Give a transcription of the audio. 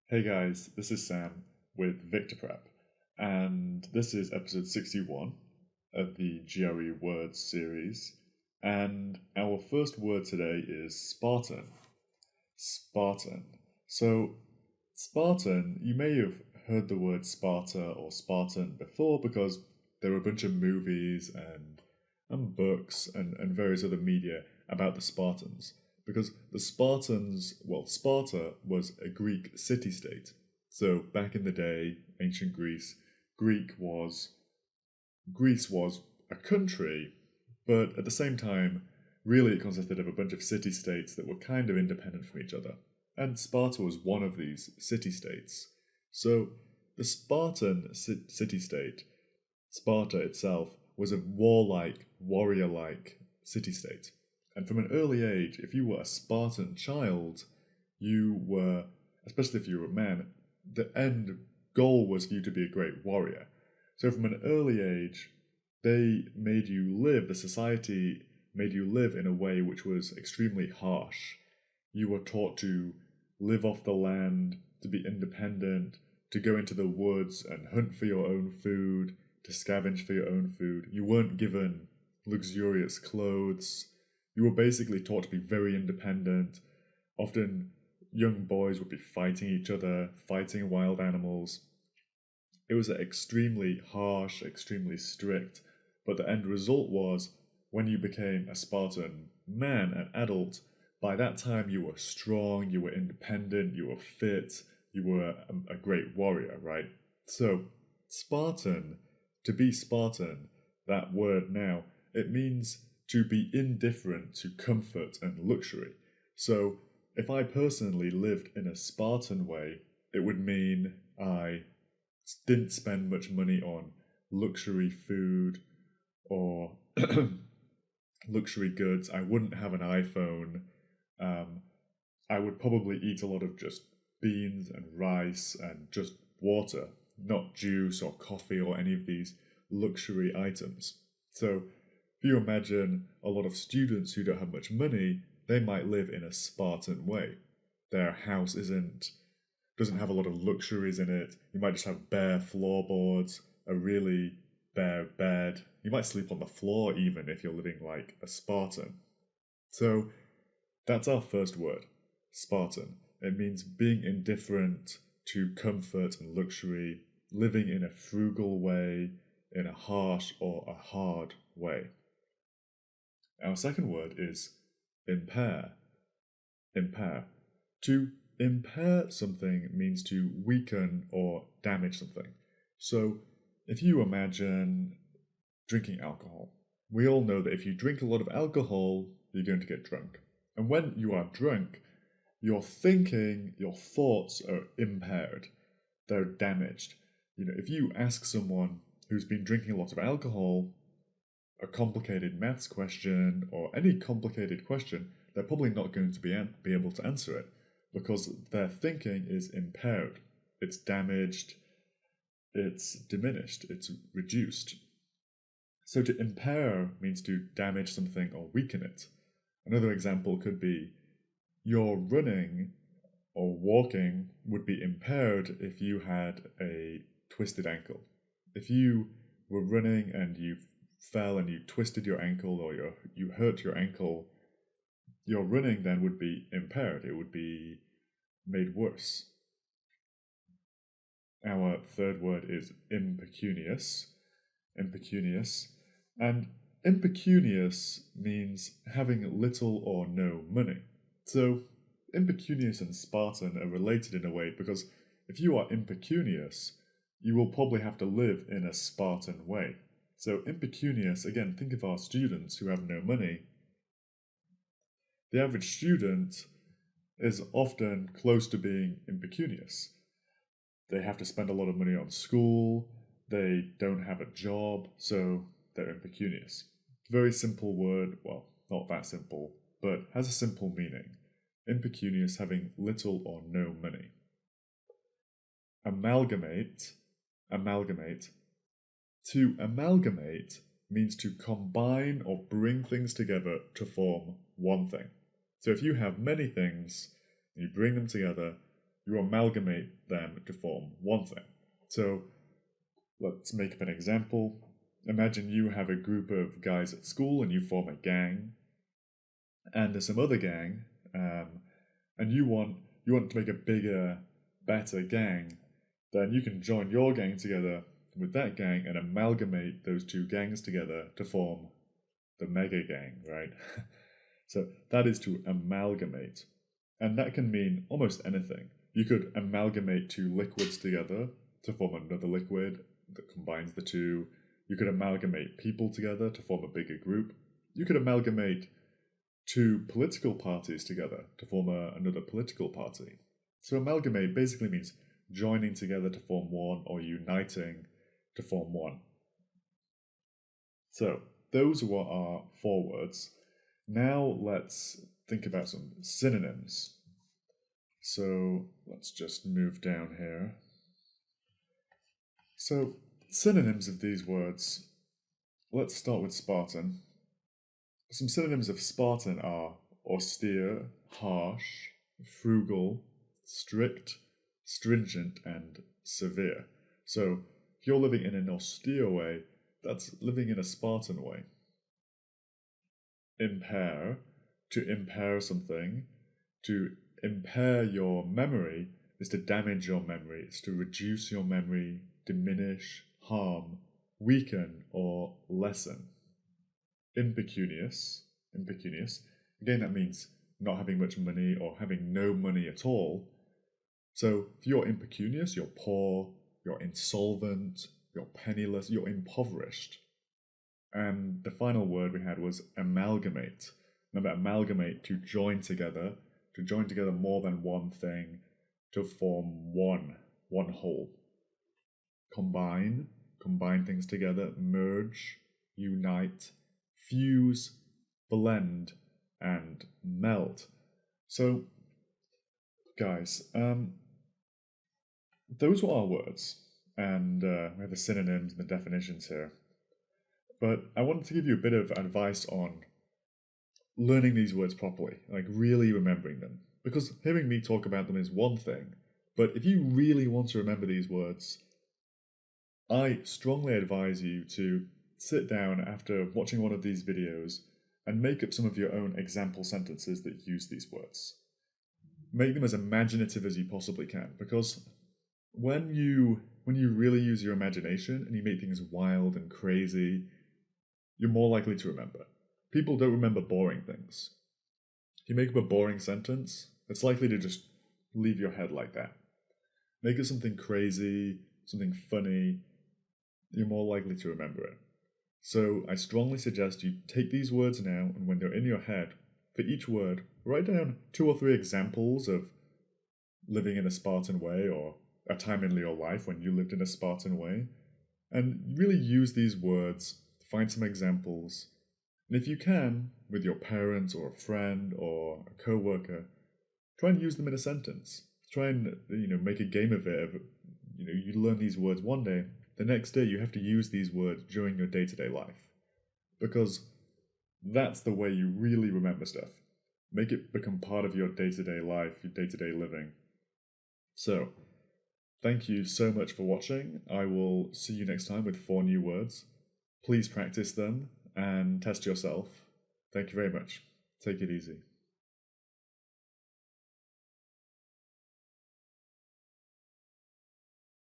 Hey guys, this is Sam with VictorPrep, and this is episode 61 of the GRE Words series. And our first word today is Spartan. Spartan. So, Spartan, you may have heard the word Sparta or Spartan before because there were a bunch of movies and books and various other media about the Spartans. Because the Spartans, well, Sparta was a Greek city-state. So back in the day, ancient Greece, Greece was a country, but at the same time, really it consisted of a bunch of city-states that were kind of independent from each other. And Sparta was one of these city-states. So the Spartan city-state, Sparta itself, was a warlike, warrior-like city-state. And from an early age, if you were a Spartan child, you were, especially if you were a man, the end goal was for you to be a great warrior. So from an early age, they made you live, the society made you live in a way which was extremely harsh. You were taught to live off the land, to be independent, to go into the woods and hunt for your own food, to scavenge for your own food. You weren't given luxurious clothes. You were basically taught to be very independent. Often young boys would be fighting each other, fighting wild animals. It was extremely harsh, extremely strict, but the end result was when you became a Spartan man, an adult, by that time you were strong, you were independent, you were fit, you were a great warrior, right? So, Spartan, to be Spartan, that word now, it means to be indifferent to comfort and luxury. So, if I personally lived in a Spartan way, it would mean I didn't spend much money on luxury food or luxury goods. I wouldn't have an iPhone. I would probably eat a lot of just beans and rice and just water, not juice or coffee or any of these luxury items. So, if you imagine a lot of students who don't have much money, they might live in a Spartan way. Their house doesn't have a lot of luxuries in it. You might just have bare floorboards, a really bare bed. You might sleep on the floor even if you're living like a Spartan. So that's our first word, Spartan. It means being indifferent to comfort and luxury, living in a frugal way, in a harsh or a hard way. Our second word is impair. Impair. To impair something means to weaken or damage something. So, if you imagine drinking alcohol, we all know that if you drink a lot of alcohol, you're going to get drunk. And when you are drunk, your thinking, your thoughts are impaired. They're damaged. If you ask someone who's been drinking a lot of alcohol a complicated maths question or any complicated question, they're probably not going to be able to answer it because their thinking is impaired. It's damaged, it's diminished, it's reduced. So to impair means to damage something or weaken it. Another example could be your running or walking would be impaired if you had a twisted ankle. If you were running and you fell and you twisted your ankle or you hurt your ankle, your running then would be impaired. It would be made worse. Our third word is impecunious. Impecunious. And impecunious means having little or no money. So impecunious and Spartan are related in a way because if you are impecunious, you will probably have to live in a Spartan way. So impecunious, again, think of our students who have no money. The average student is often close to being impecunious. They have to spend a lot of money on school, they don't have a job, so they're impecunious. Very simple word, well, not that simple, but has a simple meaning. Impecunious, having little or no money. Amalgamate. To amalgamate means to combine or bring things together to form one thing. So if you have many things, and you bring them together, you amalgamate them to form one thing. So let's make up an example. Imagine you have a group of guys at school and you form a gang, and there's some other gang, and you want to make a bigger, better gang. Then you can join your gang together with that gang and amalgamate those two gangs together to form the mega gang, right? So that is to amalgamate. And that can mean almost anything. You could amalgamate two liquids together to form another liquid that combines the two. You could amalgamate people together to form a bigger group. You could amalgamate two political parties together to form another political party. So amalgamate basically means joining together to form one or uniting to form one. So those are what are 4 words. Now let's think about some synonyms. So let's just move down here. So synonyms of these words. Let's start with Spartan. Some synonyms of Spartan are austere, harsh, frugal, strict, stringent, and severe. So if you're living in an austere way, that's living in a Spartan way. Impair, to impair something, to impair your memory is to damage your memory, it's to reduce your memory, diminish, harm, weaken, or lessen. Impecunious, again that means not having much money or having no money at all. So if you're impecunious, you're poor, you're insolvent, you're penniless, you're impoverished. And the final word we had was amalgamate. Remember, amalgamate, to join together more than one thing to form one whole. Combine things together, merge, unite, fuse, blend, and melt. So, guys, those were our words, and we have the synonyms and the definitions here. But I wanted to give you a bit of advice on learning these words properly, like really remembering them. Because hearing me talk about them is one thing, but if you really want to remember these words, I strongly advise you to sit down after watching one of these videos and make up some of your own example sentences that use these words. Make them as imaginative as you possibly can, because when you really use your imagination and you make things wild and crazy, you're more likely to remember. People don't remember boring things. If you make up a boring sentence, it's likely to just leave your head like that. Make it something crazy, something funny, you're more likely to remember it. So I strongly suggest you take these words now, and when they're in your head, for each word, write down 2 or 3 examples of living in a Spartan way, or a time in your life when you lived in a Spartan way, and really use these words, find some examples, and if you can, with your parents or a friend or a co-worker, try and use them in a sentence. Try and make a game of it. You learn these words one day, the next day you have to use these words during your day-to-day life, because that's the way you really remember stuff. Make it become part of your day-to-day life, your day-to-day living. So, thank you so much for watching. I will see you next time with 4 new words. Please practice them and test yourself. Thank you very much. Take it easy.